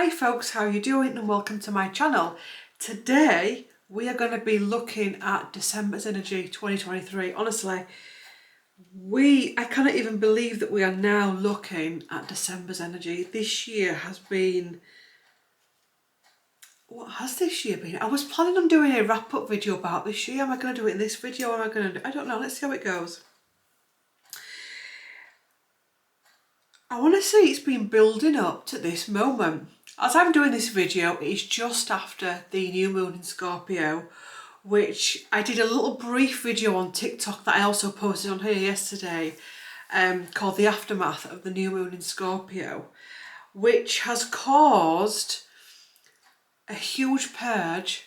Hi folks, how are you doing and welcome to my channel. Today we are going to be looking at December's energy 2023. Honestly, I cannot even believe that we are now looking at December's energy. This year has been... What has this year been? I was planning on doing a wrap-up video about this year. Am I going to do it in this video or am I going to... I don't know, let's see how it goes. I want to say it's been building up to this moment. As I'm doing this video, it is just after the new moon in Scorpio, which I did a little brief video on TikTok that I also posted on here yesterday, called The Aftermath of the New Moon in Scorpio, which has caused a huge purge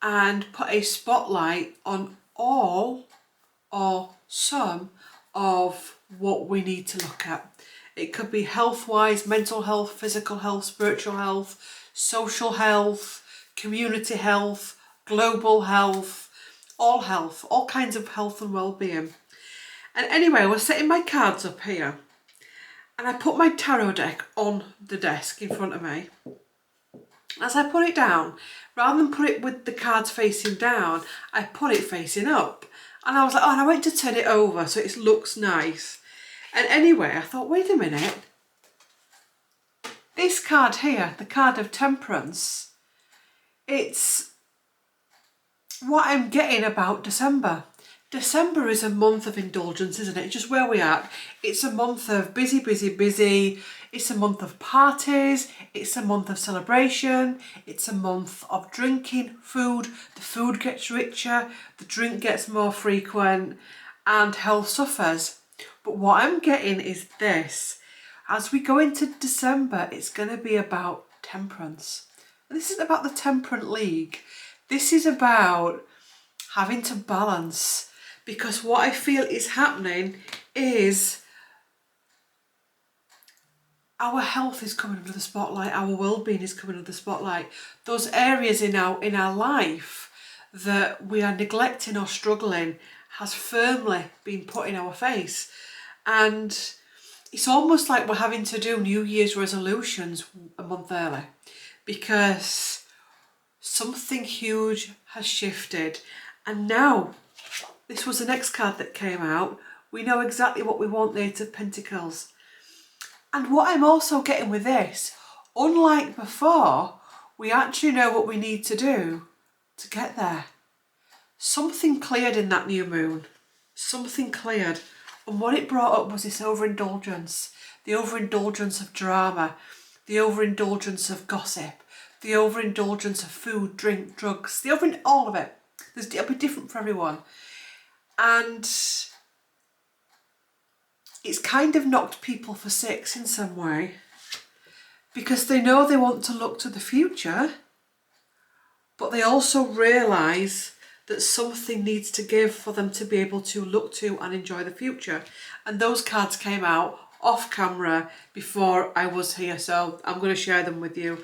and put a spotlight on all or some of what we need to look at. It could be health-wise, mental health, physical health, spiritual health, social health, community health, global health, all kinds of health and well-being. And anyway, I was setting my cards up here and I put my tarot deck on the desk in front of me. As I put it down, rather than put it with the cards facing down, I put it facing up. And I was like, oh, and I went to turn it over so it looks nice. And anyway, I thought, wait a minute. This card here, the card of Temperance, it's what I'm getting about December. December is a month of indulgence, isn't it? Just where we are. It's a month of busy, busy, busy. It's a month of parties. It's a month of celebration. It's a month of drinking, food. The food gets richer, the drink gets more frequent, and health suffers. But what I'm getting is this. As we go into December, it's going to be about temperance. And this isn't about the Temperance League. This is about having to balance. Because what I feel is happening is our health is coming under the spotlight, our well-being is coming under the spotlight. Those areas in our life that we are neglecting or struggling has firmly been put in our face. And it's almost like we're having to do New Year's resolutions a month early because something huge has shifted. And now, this was the next card that came out. We know exactly what we want, the Eight of Pentacles. And what I'm also getting with this, unlike before, we actually know what we need to do to get there. Something cleared in that new moon. Something cleared. And what it brought up was this overindulgence. The overindulgence of drama. The overindulgence of gossip. The overindulgence of food, drink, drugs. All of it. It'll be different for everyone. And it's kind of knocked people for six in some way. Because they know they want to look to the future. But they also realise that something needs to give for them to be able to look to and enjoy the future. And those cards came out off camera before I was here, so I'm going to share them with you.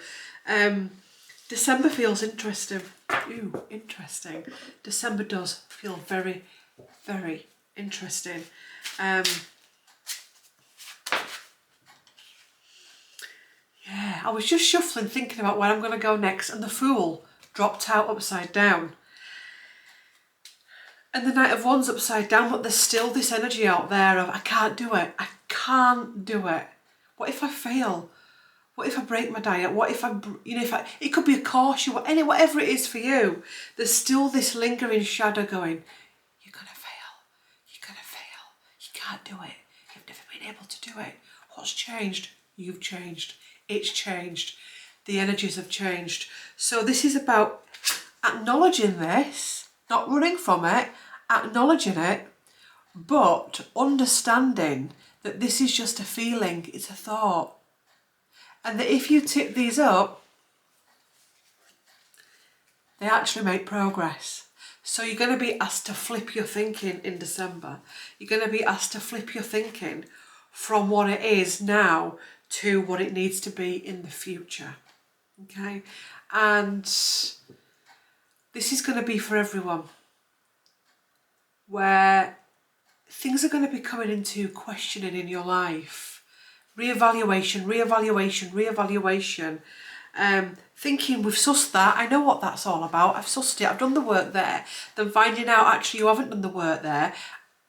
December feels interesting. Ooh, interesting. December does feel very, very interesting. Yeah, I was just shuffling, thinking about where I'm going to go next, and the Fool dropped out upside down. And the Knight of Wands upside down, but there's still this energy out there of, I can't do it. I can't do it. What if I fail? What if I break my diet? What if it could be a caution, whatever it is for you. There's still this lingering shadow going, you're going to fail. You're going to fail. You can't do it. You've never been able to do it. What's changed? You've changed. It's changed. The energies have changed. So this is about acknowledging this, not running from it, acknowledging it, but understanding that this is just a feeling, it's a thought. And that if you tip these up, they actually make progress. So you're going to be asked to flip your thinking in December. You're going to be asked to flip your thinking from what it is now to what it needs to be in the future. Okay? And this is going to be for everyone, where things are going to be coming into questioning in your life Reevaluation, reevaluation, reevaluation. Thinking we've sussed that, I know what that's all about, I've sussed it, I've done the work there, then finding out actually you haven't done the work there.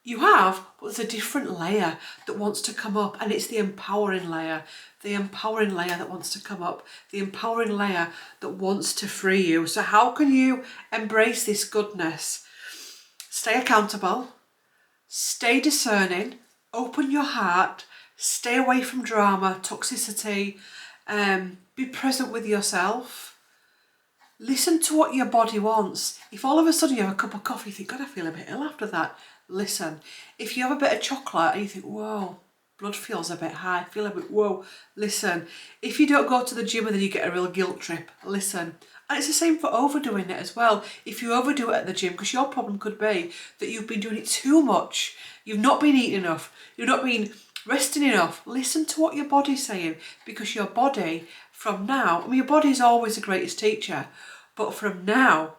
You have, but there's a different layer that wants to come up, and it's the empowering layer. The empowering layer that wants to come up. The empowering layer that wants to free you. So how can you embrace this goodness? Stay accountable. Stay discerning. Open your heart. Stay away from drama, toxicity. Be present with yourself. Listen to what your body wants. If all of a sudden you have a cup of coffee, you think, God, I feel a bit ill after that. Listen. If you have a bit of chocolate and you think, whoa, blood feels a bit high, feel a bit, whoa, listen. If you don't go to the gym and then you get a real guilt trip, listen. And it's the same for overdoing it as well. If you overdo it at the gym, because your problem could be that you've been doing it too much, you've not been eating enough, you've not been resting enough, listen to what your body's saying, because your body from now, I mean, your body's always the greatest teacher, but from now,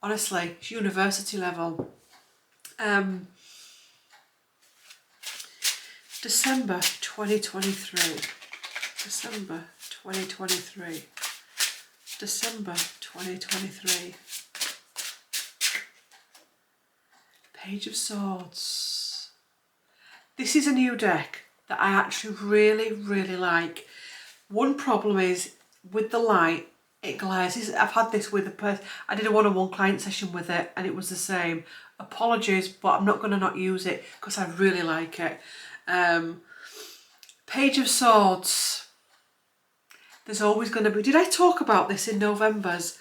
honestly, it's university level. December 2023. December 2023. December 2023. Page of Swords. This is a new deck that I actually really, really like. One problem is with the light, it glares. I've had this with a person. I did a one-on-one client session with it and it was the same. Apologies, but I'm not going to not use it because I really like it. Page of Swords. There's always going to be... Did I talk about this in November's?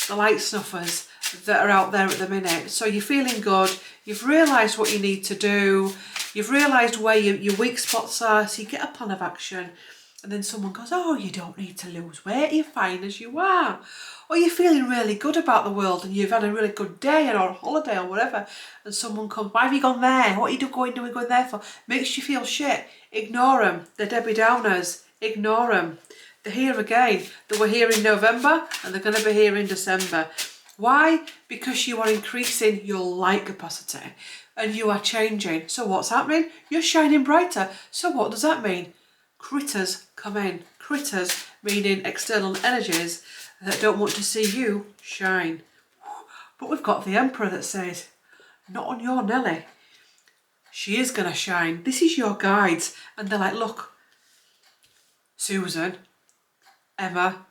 The light snuffers that are out there at the minute. So you're feeling good. You've realised what you need to do. You've realised where your weak spots are. So you get a plan of action. And then someone goes, oh, you don't need to lose weight. You're fine as you are. Or you're feeling really good about the world and you've had a really good day or a holiday or whatever. And someone comes, why have you gone there? What are you going there for? Makes you feel shit. Ignore them. They're Debbie Downers. Ignore them. They're here again. They were here in November and they're going to be here in December. Why? Because you are increasing your light capacity and you are changing. So what's happening? You're shining brighter. So what does that mean? Critters come in. Critters meaning external energies that don't want to see you shine. But we've got the Emperor that says, not on your Nelly. She is going to shine. This is your guides. And they're like, look, Susan, Emma,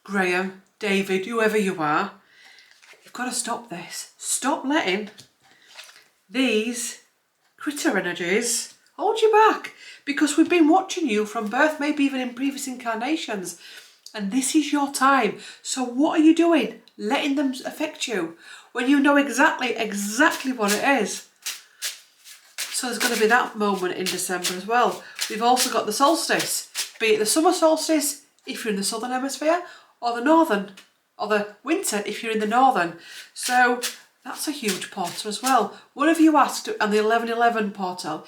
Graham, David, whoever you are, you've got to stop this. Stop letting these critter energies hold you back, because we've been watching you from birth, maybe even in previous incarnations, and this is your time. So what are you doing? Letting them affect you when you know exactly what it is. So there's going to be that moment in December as well. We've also got the solstice, be it the summer solstice if you're in the southern hemisphere, or the northern, or the winter if you're in the northern. So that's a huge portal as well. One of you asked on the 1111 portal,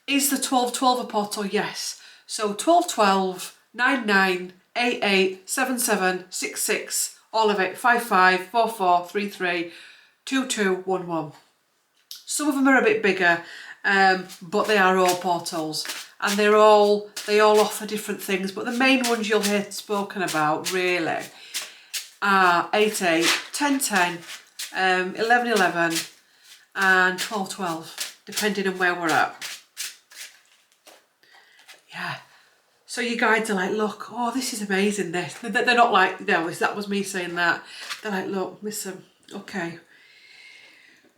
is the 1212 a portal? Yes. So 1212, 99, 88, 77, 66, all of it, 55, 44, 33, 2211. Some of them are a bit bigger, but they are all portals, and they all offer different things. But the main ones you'll hear spoken about really are 88, 1010, 1111, and 1212, depending on where we're at. Yeah. So your guides are like, look, oh, this is amazing, this. They're not like, no, that was me saying that. They're like, look, listen, okay.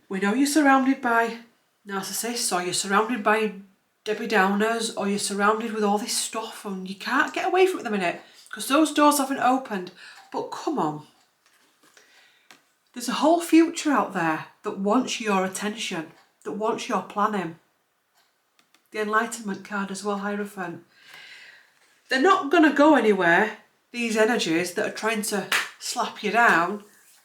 We know you're surrounded by narcissists, or you're surrounded by Debbie Downers, or you're surrounded with all this stuff and you can't get away from it at the minute because those doors haven't opened. But come on. There's a whole future out there that wants your attention, that wants your planning. The Enlightenment card as well, Hierophant. They're not going to go anywhere, these energies that are trying to slap you down.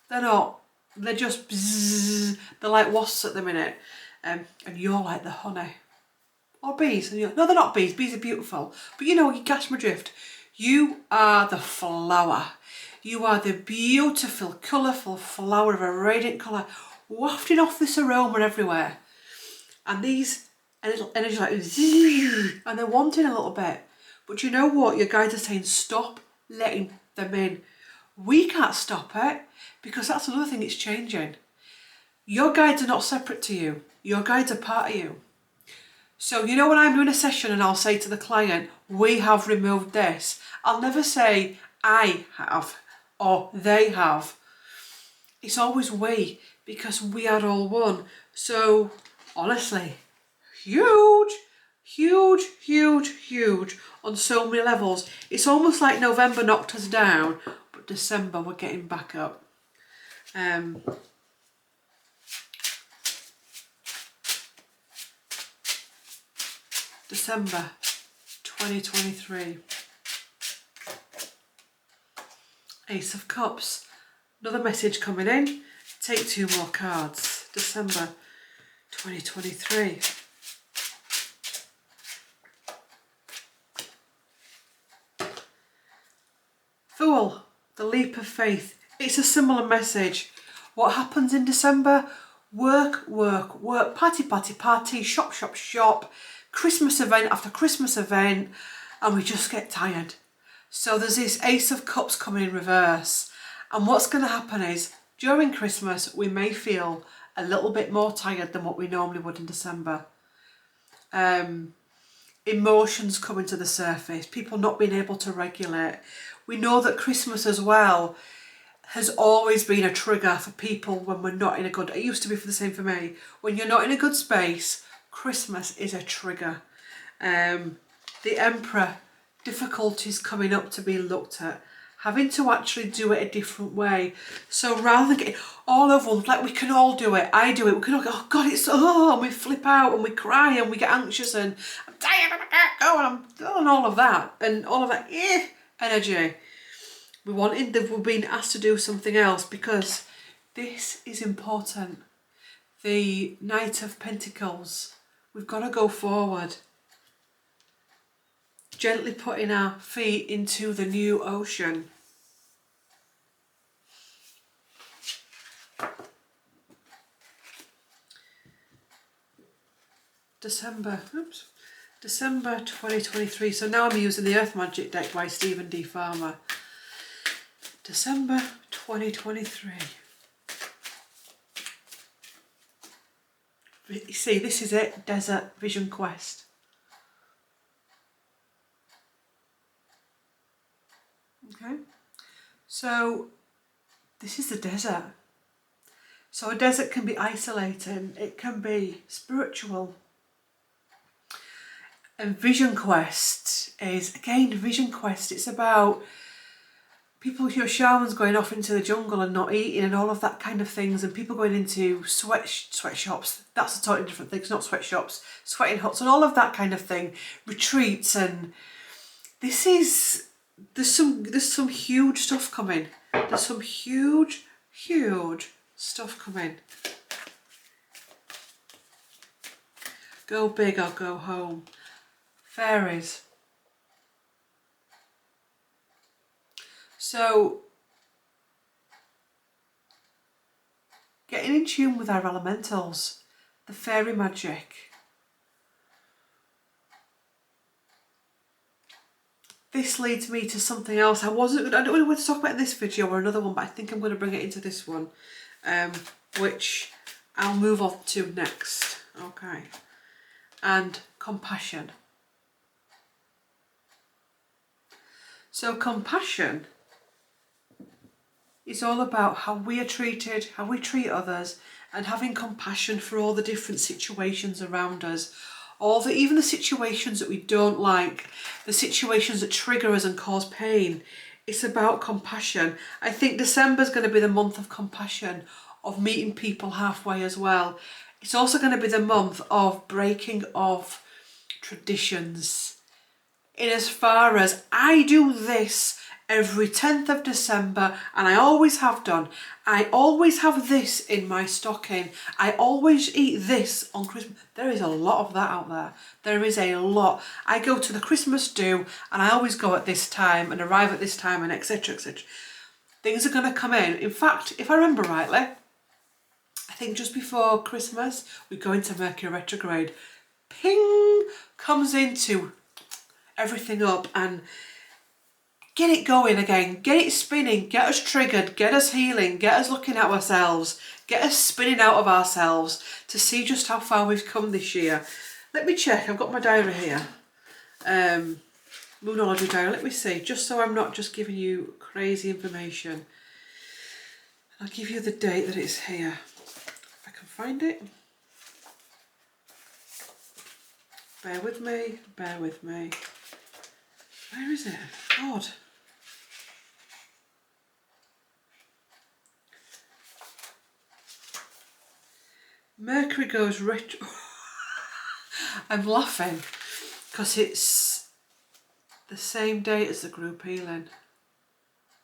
They're not. They're just bzzz. They're like wasps at the minute. And you're like the honey. Or bees. And no, they're not bees. Bees are beautiful. But you know, you catch my drift. You are the flower. You are the beautiful, colourful flower of a radiant colour, wafting off this aroma everywhere. And these and energy like zzz, and they're wanting a little bit. But you know what? Your guides are saying stop letting them in. We can't stop it because that's another thing, it's changing. Your guides are not separate to you. Your guides are part of you. So you know when I'm doing a session and I'll say to the client, we have removed this. I'll never say I have or they have. It's always we, because we are all one. So honestly, huge, huge, huge, huge on so many levels. It's almost like November knocked us down, but December we're getting back up. December 2023. Ace of Cups. Another message coming in. Take 2 more cards. December 2023. Fool. The leap of faith. It's a similar message. What happens in December? Work, work, work. Party, party, party. Shop, shop, shop. Christmas event after Christmas event. And we just get tired. So there's this Ace of Cups coming in reverse. And what's going to happen is, during Christmas, we may feel a little bit more tired than what we normally would in December. Emotions coming to the surface, people not being able to regulate. We know that Christmas as well has always been a trigger for people when we're not in a good, it used to be for the same for me. When you're not in a good space, Christmas is a trigger. The Emperor, difficulties coming up to be looked at. Having to actually do it a different way. So rather than getting all overwhelmed, like we can all do it, I do it, we can all go, oh God, it's, oh, and we flip out and we cry and we get anxious and I'm tired and I can't go and I'm doing all of that energy. We're being asked to do something else because this is important. The Knight of Pentacles, we've got to go forward. Gently putting our feet into the new ocean. December 2023. So now I'm using the Earth Magic deck by Stephen D. Farmer. December 2023. You see, this is it, Desert Vision Quest. Okay, so this is the desert. So a desert can be isolating, it can be spiritual. And Vision Quest is, again, Vision Quest, it's about people, your shamans going off into the jungle and not eating and all of that kind of things, and people going into sweatshops, that's a totally different thing, it's not sweatshops, sweating huts and all of that kind of thing, retreats, and this is, there's some huge stuff coming. There's some huge stuff coming. Go big or go home. Fairies. So, getting in tune with our elementals, the fairy magic. This leads me to something else. I don't know whether to talk about in this video or another one, but I think I'm going to bring it into this one, which I'll move on to next. Okay. And compassion. So compassion is all about how we are treated, how we treat others, and having compassion for all the different situations around us. Even the situations that we don't like, the situations that trigger us and cause pain. It's about compassion. I think December's going to be the month of compassion, of meeting people halfway as well. It's also going to be the month of breaking of traditions. In as far as I do this every 10th of December, and I always have done. I always have this in my stocking. I always eat this on Christmas. There is a lot of that out there. There is a lot. I go to the Christmas do, and I always go at this time and arrive at this time and etc, etc. Things are going to come in. In fact, if I remember rightly, I think just before Christmas, we go into Mercury retrograde. ping comes into everything up and get it going again, get it spinning, get us triggered, get us healing, get us looking at ourselves, get us spinning out of ourselves to see just how far we've come this year. Let me check, I've got my diary here. Moonology diary, let me see, just so I'm not just giving you crazy information. I'll give you the date that it's here, if I can find it. Bear with me, bear with me. Where is it? God. Mercury goes retro. I'm laughing because it's the same date as the group healing.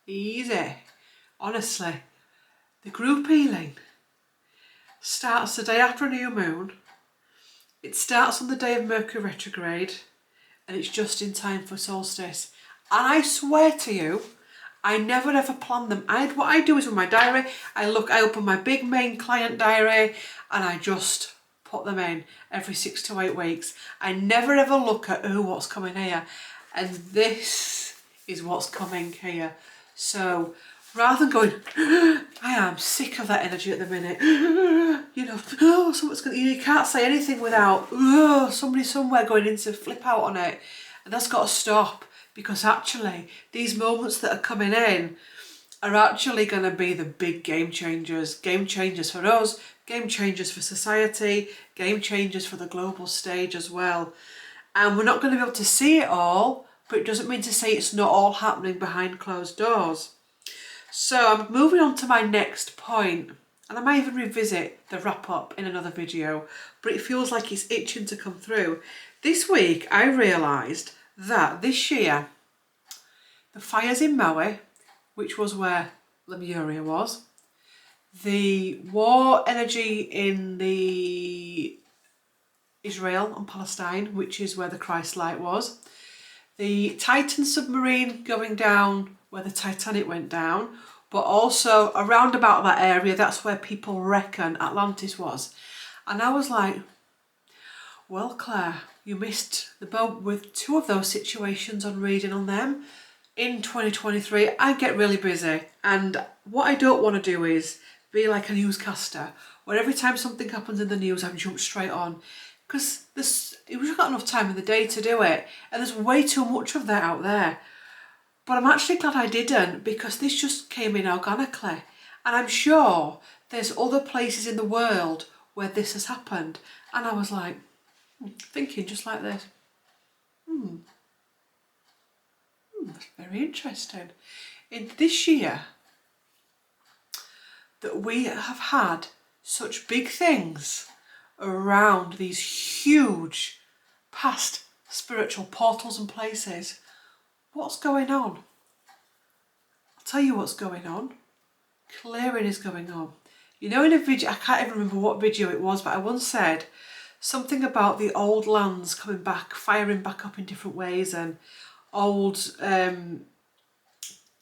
Easy. Honestly, the group healing starts the day after a new moon. It starts on the day of Mercury retrograde and it's just in time for solstice. And I swear to you, I never ever plan them. What I do is with my diary, I open my big main client diary and I just put them in every 6 to 8 weeks. I never ever look at what's coming here. And this is what's coming here. So rather than going, I am sick of that energy at the minute. You know, someone's going. You can't say anything without somebody somewhere going in to flip out on it, and that's got to stop because actually these moments that are coming in are actually going to be the big game changers for us, game changers for society, game changers for the global stage as well. And we're not going to be able to see it all, but it doesn't mean to say it's not all happening behind closed doors. So I'm moving on to my next point, and I might even revisit the wrap up in another video, but it feels like it's itching to come through. This week I realised that this year the fires in Maui, which was where Lemuria was, the war energy in the Israel and Palestine, which is where the Christ light was, the Titan submarine going down where the Titanic went down, but also around about that area, that's where people reckon Atlantis was. And I was like, well, Claire, you missed the boat with 2 of those situations on reading on them. In 2023, I get really busy, and what I don't want to do is be like a newscaster, where every time something happens in the news, I'm jumped straight on. Because we've got enough time in the day to do it, and there's way too much of that out there. But I'm actually glad I didn't, because this just came in organically. And I'm sure there's other places in the world where this has happened. And I was like, thinking just like this. That's very interesting. In this year, that we have had such big things around these huge past spiritual portals and places. What's going on? I'll tell you what's going on. Clearing is going on. You know, in a video, I can't even remember what video it was, but I once said something about the old lands coming back, firing back up in different ways, and old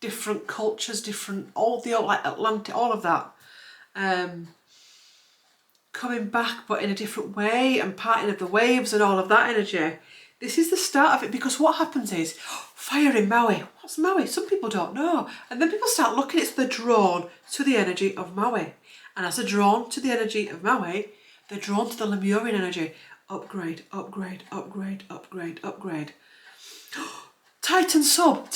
different cultures, like Atlantic, all of that coming back, but in a different way, and parting of the waves and all of that energy. This is the start of it, because what happens is, fire in Maui. What's Maui? Some people don't know. And then people start looking, they're drawn to the energy of Maui. And as they're drawn to the energy of Maui, they're drawn to the Lemurian energy. Upgrade, upgrade, upgrade, upgrade, upgrade. Titan sub.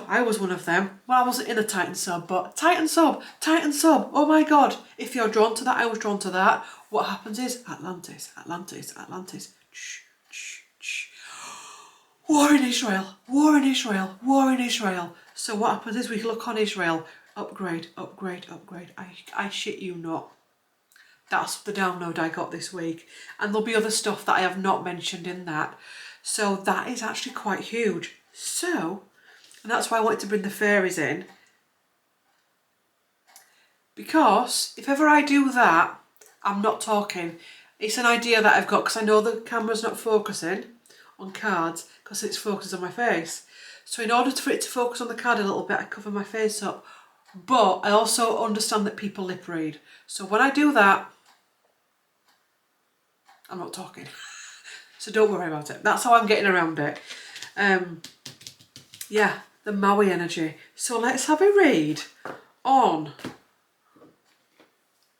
I was one of them. Well, I wasn't in a Titan sub, but Titan sub. Oh my God. If you're drawn to that, I was drawn to that. What happens is Atlantis. Shh, shh, shh. War in Israel. So what happens is we look on Israel. Upgrade. I shit you not. That's the download I got this week. And there'll be other stuff that I have not mentioned in that. So that is actually quite huge. So, and that's why I wanted to bring the fairies in. Because if ever I do that, I'm not talking. It's an idea that I've got, because I know the camera's not focusing on cards because it's focused on my face. So in order for it to focus on the card a little bit, I cover my face up. But I also understand that people lip read. So when I do that, I'm not talking. So don't worry about it. That's how I'm getting around it. Yeah, the Maui energy. So let's have a read on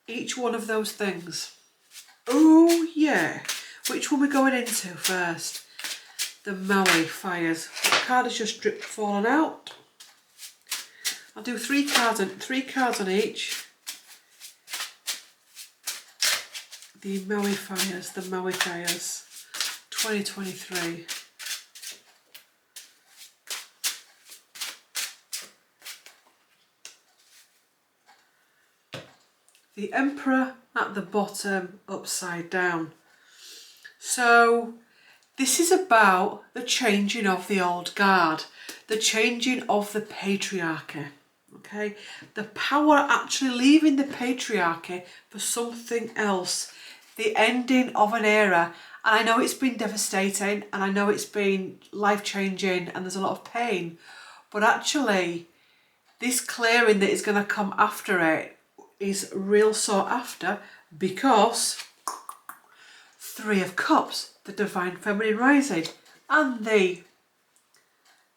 each one of those things. Oh yeah. Which one are we going into first? The Maui fires. The card has just fallen out. I'll do three cards on each. The Maui fires, 2023. The Emperor at the bottom, upside down. So this is about the changing of the old guard, the changing of the patriarchy, okay? The power actually leaving the patriarchy for something else, the ending of an era. And I know it's been devastating and I know it's been life-changing and there's a lot of pain, but actually this clearing that is going to come after it is real sought after because Three of Cups, the Divine Feminine rising, and the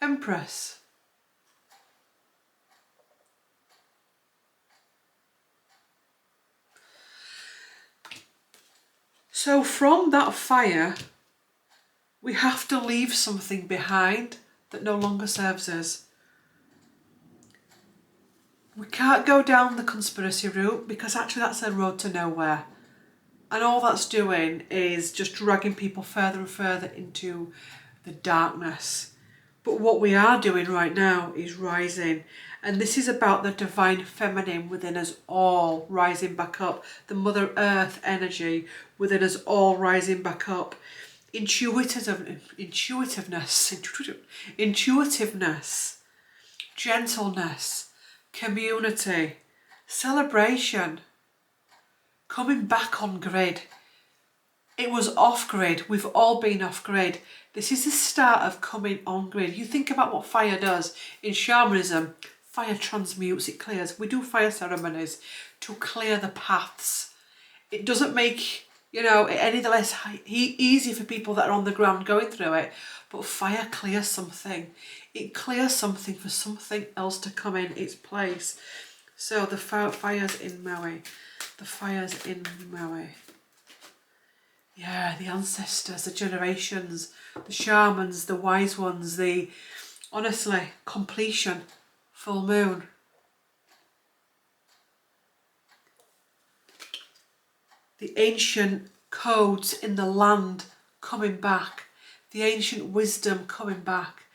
Empress. So from that fire, we have to leave something behind that no longer serves us. We can't go down the conspiracy route because actually that's a road to nowhere. And all that's doing is just dragging people further and further into the darkness. But what we are doing right now is rising. And this is about the divine feminine within us all rising back up. The Mother Earth energy within us all rising back up. Intuitiveness, gentleness, community, celebration, coming back on grid. It was off grid. We've all been off grid. This is the start of coming on grid. You think about what fire does. In shamanism, fire transmutes, it clears. We do fire ceremonies to clear the paths. It doesn't make, it any the less easy for people that are on the ground going through it, but fire clears something. It clears something for something else to come in its place. So the fires in Maui. The fires in Maui. Yeah, the ancestors, the generations, the shamans, the wise ones, honestly, completion, full moon. The ancient codes in the land coming back, the ancient wisdom coming back,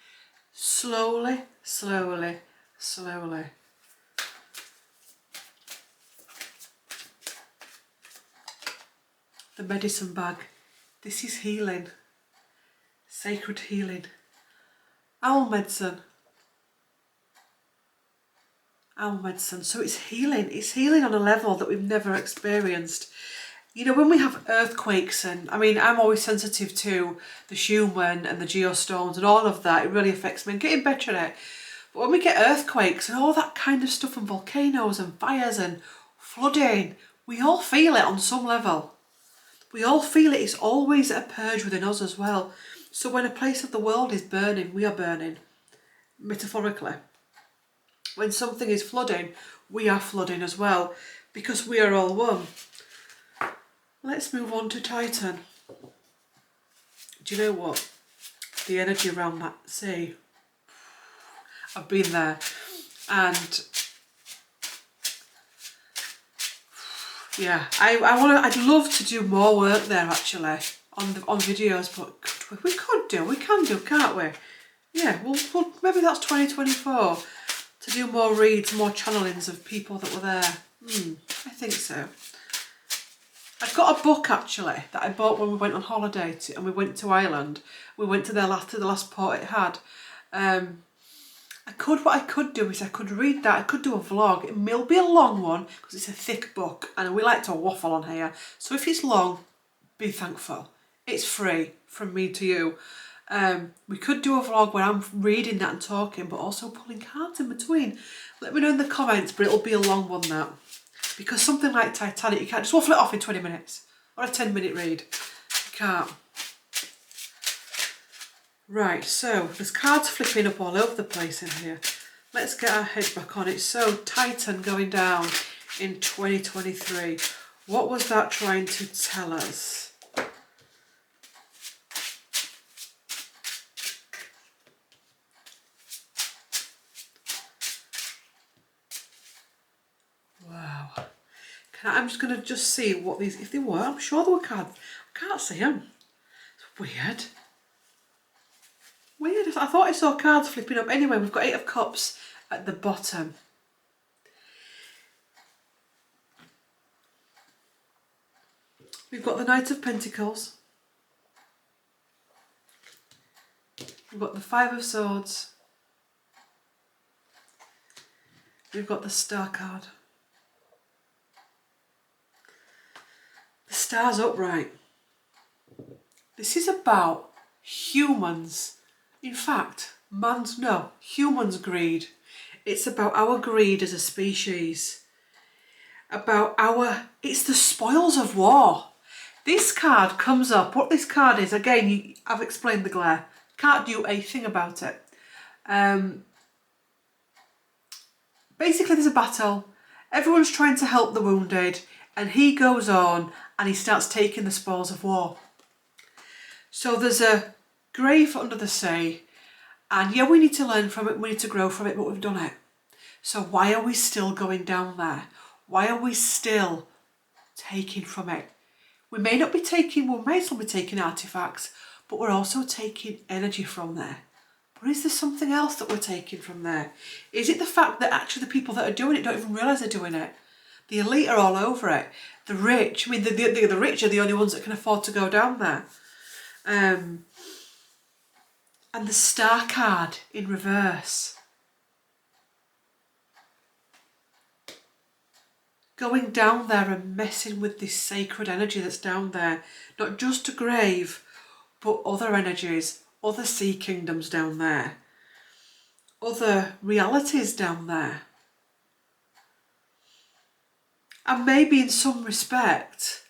slowly, slowly, slowly. The medicine bag. This is healing. Sacred healing. Owl medicine. Owl medicine. So it's healing. It's healing on a level that we've never experienced. When we have earthquakes I'm always sensitive to the Schumann and the geostones and all of that. It really affects me. I'm getting better at it. But when we get earthquakes and all that kind of stuff and volcanoes and fires and flooding, we all feel it on some level. We all feel it. It's always a purge within us as well. So when a place of the world is burning, we are burning, metaphorically. When something is flooding, we are flooding as well, because we are all one. Let's move on to Titan. Do you know what? The energy around that sea. I've been there, and yeah, I'd love to do more work there actually on videos, but we can do, can't we? Yeah, well maybe that's 2024 to do more reads, more channelings of people that were there. I think so. I've got a book actually that I bought when we went on holiday and we went to Ireland. We went to the last port it had. What I could do is I could read that. I could do a vlog. It'll be a long one because it's a thick book and we like to waffle on here. So if it's long, be thankful. It's free from me to you. We could do a vlog where I'm reading that and talking, but also pulling cards in between. Let me know in the comments, but it'll be a long one that. Because something like Titanic, you can't just waffle it off in 20 minutes or a 10-minute read. You can't. Right, so there's cards flipping up all over the place in here. Let's get our head back on it. So Titan going down in 2023. What was that trying to tell us? Wow. I'm just going to just see what these, if they were, I'm sure they were cards. I can't see them. It's weird. Weird. I thought I saw cards flipping up. Anyway, we've got 8 of Cups at the bottom. We've got the Knight of Pentacles. We've got the 5 of Swords. We've got the Star card. The Star's upright. This is about humans. In fact, humans' greed. It's about our greed as a species. It's the spoils of war. This card comes up. What this card is, again, I've explained the glare. Can't do a thing about it. Basically, there's a battle. Everyone's trying to help the wounded, and he goes on and he starts taking the spoils of war. So there's a grave under the sea, and yeah, we need to learn from it, we need to grow from it, but we've done it. So why are we still going down there? Why are we still taking from it? We may not be taking, we may still be taking artifacts, but we're also taking energy from there. But is there something else that we're taking from there? Is it the fact that actually the people that are doing it don't even realise they're doing it? The elite are all over it. The rich, I mean, the rich are the only ones that can afford to go down there. And the Star card in reverse. Going down there and messing with this sacred energy that's down there. Not just a grave, but other energies, other sea kingdoms down there. Other realities down there. And maybe in some respect,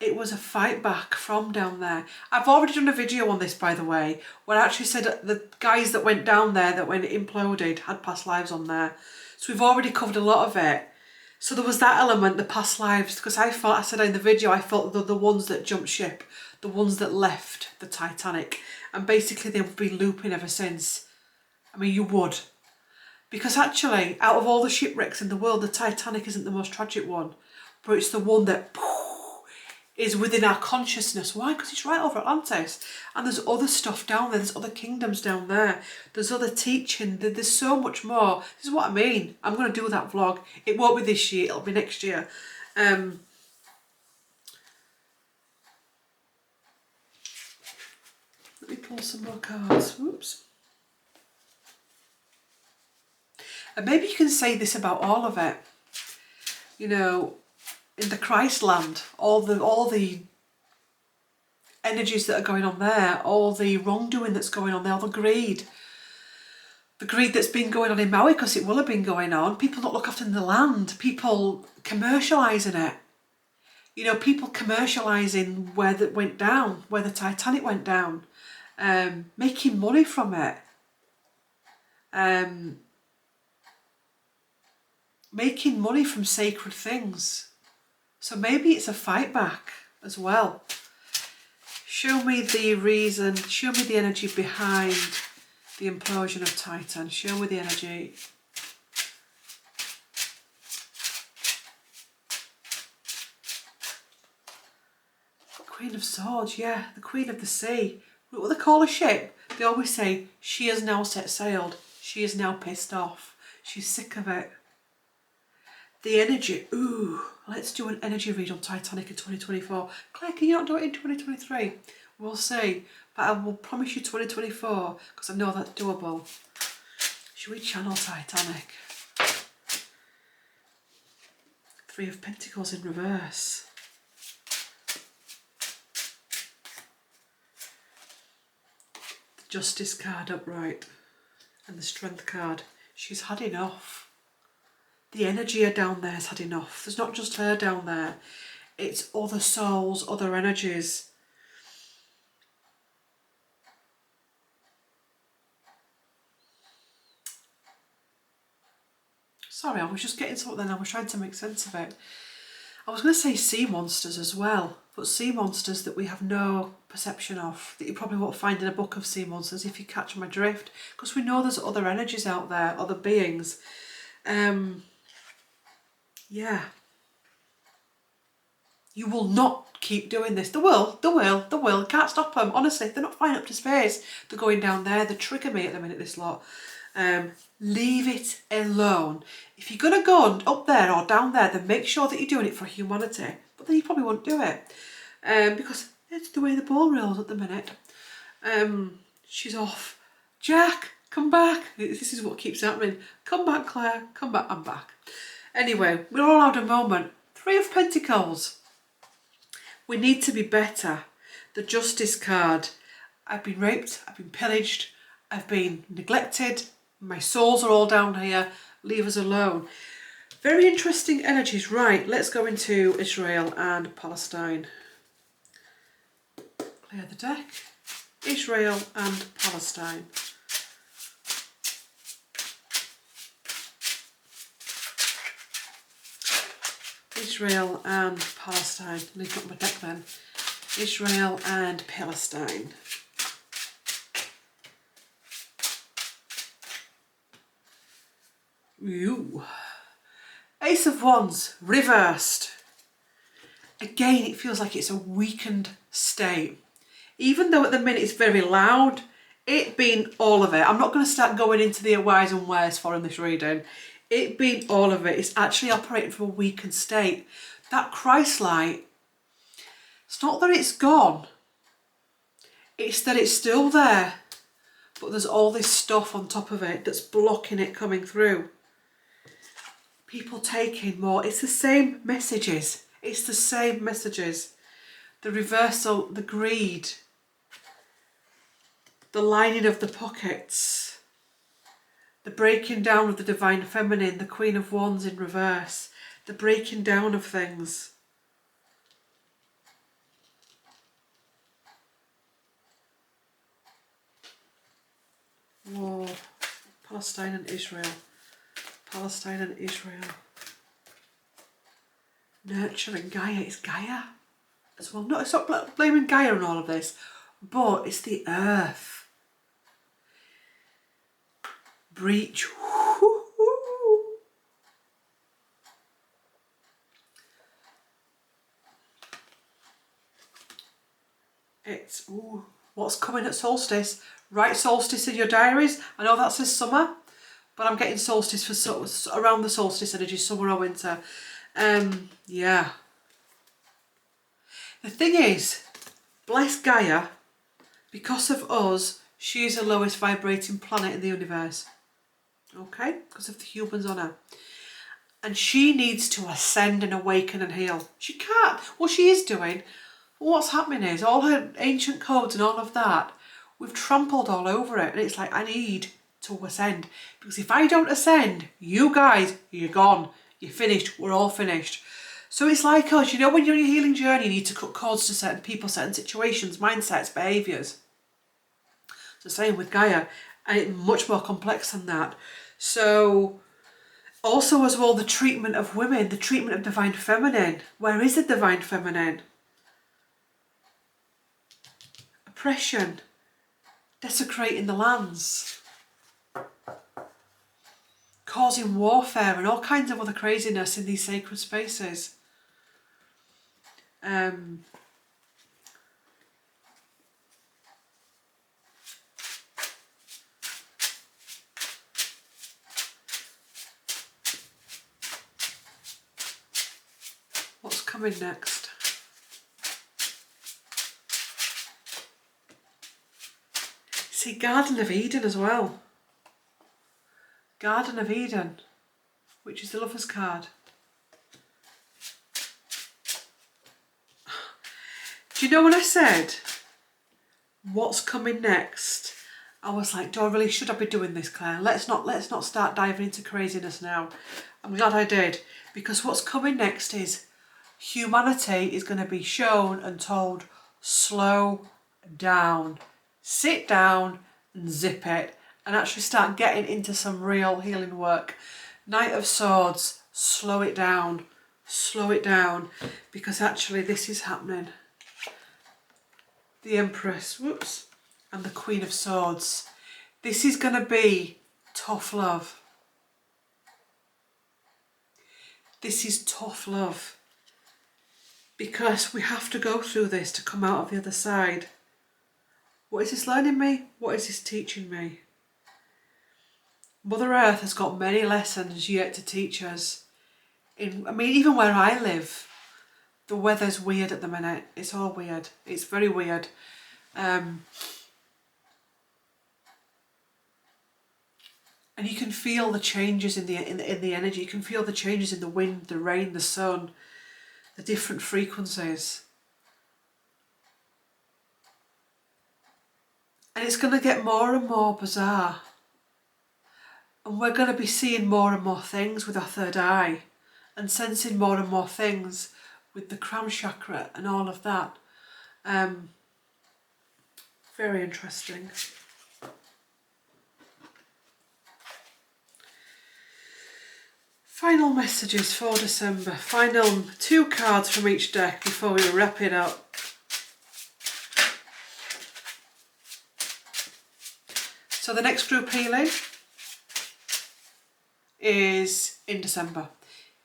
it was a fight back from down there. I've already done a video on this, by the way, where I actually said the guys that went down there, that when it imploded, had past lives on there. So we've already covered a lot of it. So there was that element, the past lives, because I said in the video, I felt the ones that jumped ship, the ones that left the Titanic, and basically they've been looping ever since. I mean, you would. Because actually, out of all the shipwrecks in the world, the Titanic isn't the most tragic one, but it's the one that is within our consciousness. Why? Because it's right over Atlantis. And there's other stuff down there. There's other kingdoms down there. There's other teaching. There's so much more. This is what I mean. I'm going to do that vlog. It won't be this year. It'll be next year. Let me pull some more cards. Whoops. And maybe you can say this about all of it. You know, in the Christ land, all the energies that are going on there, all the wrongdoing that's going on there, all the greed that's been going on in Maui, because it will have been going on. People not look after the land, people commercialising it. You know, people commercialising where that went down, where the Titanic went down, making money from it, making money from sacred things. So maybe it's a fight back as well. Show me the reason, show me the energy behind the implosion of Titan. Show me the energy. Queen of Swords, yeah, the Queen of the Sea. What they call a ship, they always say, she has now set sailed. She is now pissed off. She's sick of it. The energy, ooh, let's do an energy read on Titanic in 2024. Claire, can you not do it in 2023? We'll see, but I will promise you 2024, because I know that's doable. Should we channel Titanic? 3 of Pentacles in reverse. The Justice card upright. And the Strength card. She's had enough. The energy down there's had enough. There's not just her down there. It's other souls, other energies. Sorry, I was just getting something then. I was trying to make sense of it. I was going to say sea monsters as well, but sea monsters that we have no perception of, that you probably won't find in a book of sea monsters, if you catch my drift, because we know there's other energies out there, other beings. Yeah. You will not keep doing this. They will. Can't stop them. Honestly, they're not flying up to space. They're going down there. They trigger me at the minute, this lot. Leave it alone. If you're going to go up there or down there, then make sure that you're doing it for humanity. But then you probably won't do it. Because it's the way the ball rolls at the minute. She's off. Jack, come back. This is what keeps happening. Come back, Claire. Come back. I'm back. Anyway, we're all out a moment. 3 of Pentacles. We need to be better. The Justice card. I've been raped. I've been pillaged. I've been neglected. My souls are all down here. Leave us alone. Very interesting energies. Right, let's go into Israel and Palestine. Clear the deck. Israel and Palestine. Israel and Palestine. Leave up my deck then. Israel and Palestine. Ooh. Ace of Wands, reversed. Again, it feels like it's a weakened state. Even though at the minute it's very loud, it being all of it. I'm not going to start going into the whys and wheres for in this reading. It being all of it, it's actually operating from a weakened state. That Christ light, it's not that it's gone. It's that it's still there. But there's all this stuff on top of it that's blocking it coming through. People taking more. It's the same messages. It's the same messages. The reversal, the greed, the lining of the pockets, the breaking down of the divine feminine, the Queen of Wands in reverse, the breaking down of things. War, Palestine and Israel. Palestine and Israel. Nurturing Gaia. It's Gaia as well. No, it's not blaming Gaia on all of this, but it's the earth. Breach. It's, ooh, what's coming at solstice? Write solstice in your diaries. I know that says summer, but I'm getting solstice for around the solstice energy, summer or winter. Yeah. The thing is, bless Gaia, because of us, she is the lowest vibrating planet in the universe. Okay? Because of the humans on her. And she needs to ascend and awaken and heal. She can't. What she is doing, what's happening is all her ancient codes and all of that, we've trampled all over it. And it's like, I need to ascend. Because if I don't ascend, you guys, you're gone. You're finished. We're all finished. So it's like us, you know, when you're on your healing journey, you need to cut cords to certain people, certain situations, mindsets, behaviours. It's the same with Gaia. And it's much more complex than that. So also as well, the treatment of women, the treatment of divine feminine. Where is the divine feminine? Oppression. Desecrating the lands. Causing warfare and all kinds of other craziness in these sacred spaces. What's coming next? See, Garden of Eden as well. Garden of Eden, which is the Lover's card. Do you know when I said, what's coming next? I was like, should I be doing this, Claire? Let's not start diving into craziness now. I'm glad I did, because what's coming next is humanity is going to be shown and told, slow down, sit down and zip it, and actually start getting into some real healing work. Knight of Swords, slow it down, because actually this is happening. The Empress, whoops, and the Queen of Swords. This is going to be tough love. This is tough love. Because we have to go through this to come out of the other side. What is this learning me? What is this teaching me? Mother Earth has got many lessons yet to teach us. Even where I live, the weather's weird at the minute. It's all weird. It's very weird. And you can feel the changes in the energy. You can feel the changes in the wind, the rain, the sun, the different frequencies. And it's going to get more and more bizarre. And we're going to be seeing more and more things with our third eye and sensing more and more things with the crown chakra and all of that. Very interesting. Final messages for December. Final 2 cards from each deck before we wrap it up. So the next group healing is in December.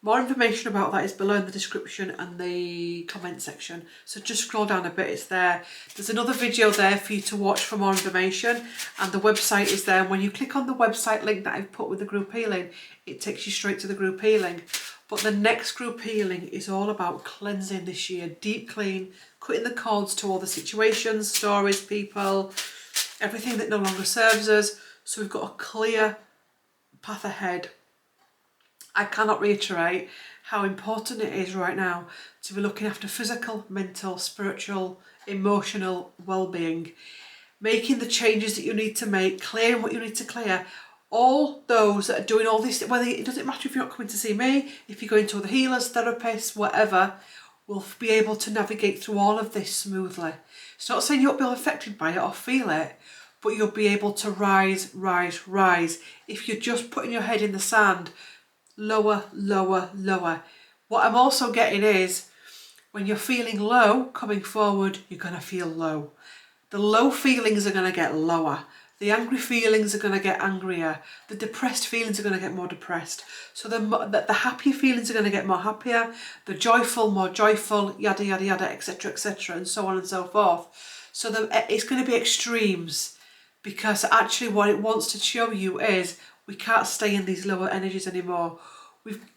More information about that is below in the description and the comment section. So just scroll down a bit, it's there. There's another video there for you to watch for more information, and the website is there. And when you click on the website link that I've put with the group healing, it takes you straight to the group healing. But the next group healing is all about cleansing this year, deep clean, cutting the cords to all the situations, stories, people, everything that no longer serves us. So we've got a clear path ahead. I cannot reiterate how important it is right now to be looking after physical, mental, spiritual, emotional well-being, making the changes that you need to make, clearing what you need to clear. All those that are doing all this, whether it doesn't matter if you're not coming to see me, if you're going to other healers, therapists, whatever, will be able to navigate through all of this smoothly. It's not saying you won't be affected by it or feel it, but you'll be able to rise. If you're just putting your head in the sand, lower. What I'm also getting is, when you're feeling low coming forward, you're going to feel low. The low feelings are going to get lower. The angry feelings are going to get angrier. The depressed feelings are going to get more depressed. So the happy feelings are going to get more happier. The joyful, more joyful, yada, yada, yada, etc., and so on and so forth. So it's going to be extremes, because actually what it wants to show you is we can't stay in these lower energies anymore.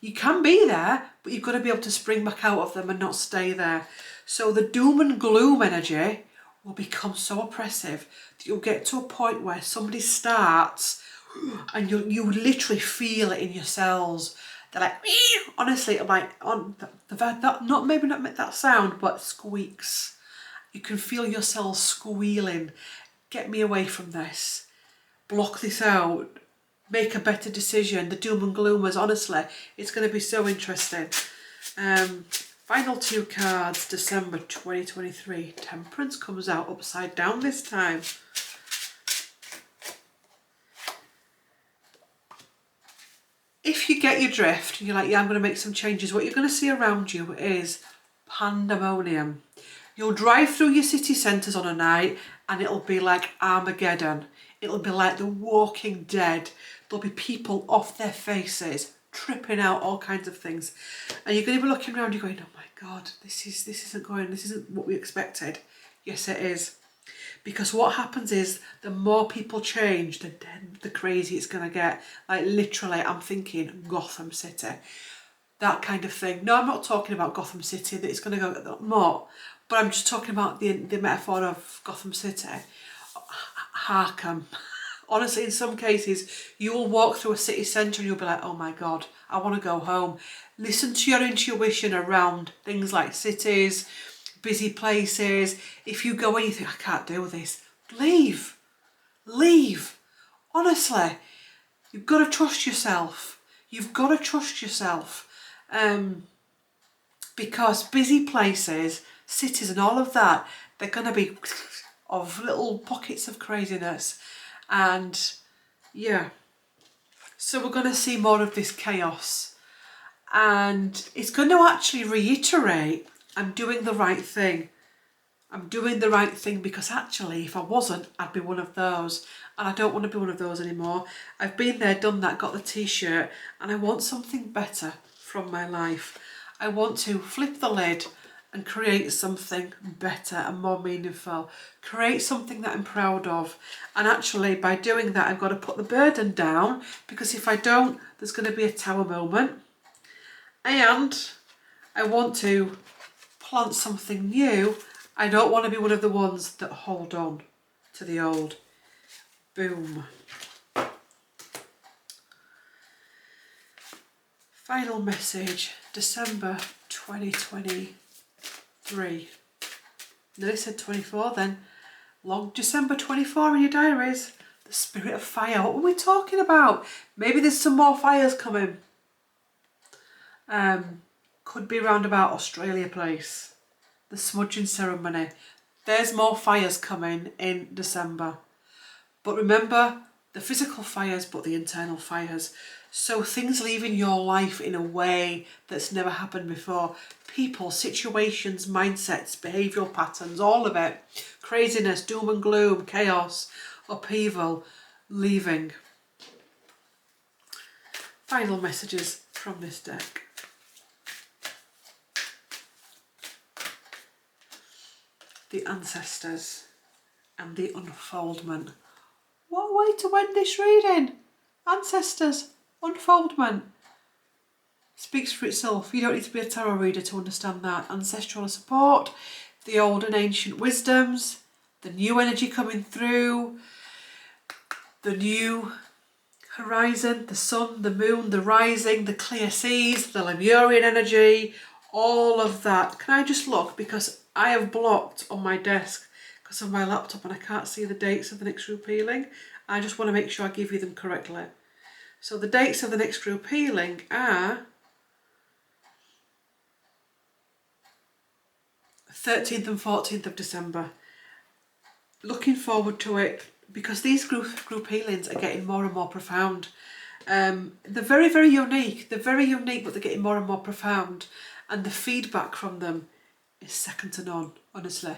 You can be there, but you've got to be able to spring back out of them and not stay there. So the doom and gloom energy will become so oppressive that you'll get to a point where somebody starts and you literally feel it in your cells. They're like, honestly, like on not make that sound, but squeaks. You can feel your cells squealing. Get me away from this. Block this out. Make a better decision. The doom and gloomers, honestly, it's going to be so interesting. Final 2 cards, December 2023. Temperance comes out upside down this time. If you get your drift, you're like, yeah, I'm going to make some changes. What you're going to see around you is pandemonium. You'll drive through your city centres on a night and it'll be like Armageddon. It'll be like The Walking Dead. There'll be people off their faces, tripping out, all kinds of things. And you're going to be looking around, you're going, oh my God, this isn't what we expected. Yes, it is. Because what happens is, the more people change, the crazier it's going to get. Like literally, I'm thinking Gotham City. That kind of thing. No, I'm not talking about Gotham City, that it's going to go more. But I'm just talking about the metaphor of Gotham City. Harkham. Honestly, in some cases, you will walk through a city centre and you'll be like, oh my God, I want to go home. Listen to your intuition around things like cities, busy places. If you go and you think, I can't deal with this, leave. Honestly, you've got to trust yourself. Because busy places, cities and all of that, they're going to be of little pockets of craziness. And yeah, So we're going to see more of this chaos, and it's going to actually reiterate I'm doing the right thing. I'm doing the right thing because actually if I wasn't, I'd be one of those, and I don't want to be one of those anymore. I've been there, done that, got the t-shirt, and I want something better from my life. I want to flip the lid and create something better and more meaningful. Create something that I'm proud of. And actually by doing that, I've got to put the burden down, because if I don't, there's going to be a tower moment. And I want to plant something new. I don't want to be one of the ones that hold on to the old. Boom. Final message, December 2023. Nearly said 24 then. Long December 24 in your diaries. The spirit of fire. What were we talking about? Maybe there's some more fires coming. Could be round about Australia place. The smudging ceremony. There's more fires coming in December. But remember, the physical fires, but the internal fires. So things leaving your life in a way that's never happened before. People, situations, mindsets, behavioural patterns, all of it. Craziness, doom and gloom, chaos, upheaval, leaving. Final messages from this deck. The ancestors and the unfoldment. What a way to end this reading. Ancestors, unfoldment. Speaks for itself. You don't need to be a tarot reader to understand that. Ancestral support, the old and ancient wisdoms, the new energy coming through, the new horizon, the sun, the moon, the rising, the clear seas, the Lemurian energy, all of that. Can I just look, because I have blocked on my desk because of my laptop and I can't see the dates of the next group healing. I just want to make sure I give you them correctly. So the dates of the next group healing are 13th and 14th of December. Looking forward to it, because these group healings are getting more and more profound. They're very, very unique. They're very unique, but they're getting more and more profound. And the feedback from them is second to none, honestly.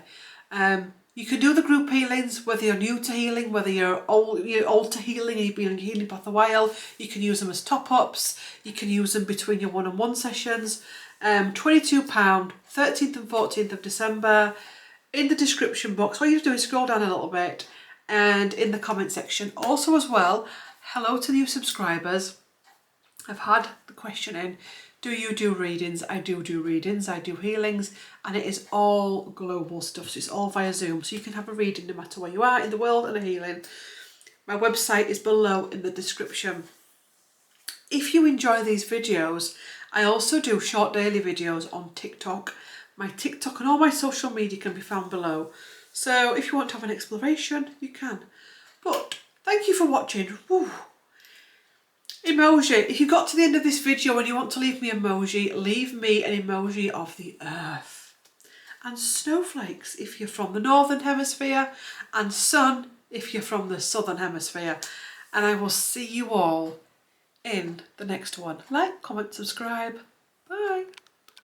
You can do the group healings, whether you're new to healing, whether you're old to healing, you've been on your healing path a while. You can use them as top-ups. You can use them between your one-on-one sessions. £22, 13th and 14th of December. In the description box, all you have to do is scroll down a little bit, and in the comment section. Also as well, hello to new subscribers. I've had the question in, do you do readings? I do readings, I do healings, and it is all global stuff, so it's all via Zoom, so you can have a reading no matter where you are in the world and a healing. My website is below in the description. If you enjoy these videos, I also do short daily videos on TikTok. My TikTok and all my social media can be found below. So if you want to have an exploration, you can. But thank you for watching. Woo. Emoji. If you got to the end of this video and you want to leave me an emoji, leave me an emoji of the earth. And snowflakes if you're from the northern hemisphere, and sun if you're from the southern hemisphere. And I will see you all in the next one. Like, comment, subscribe.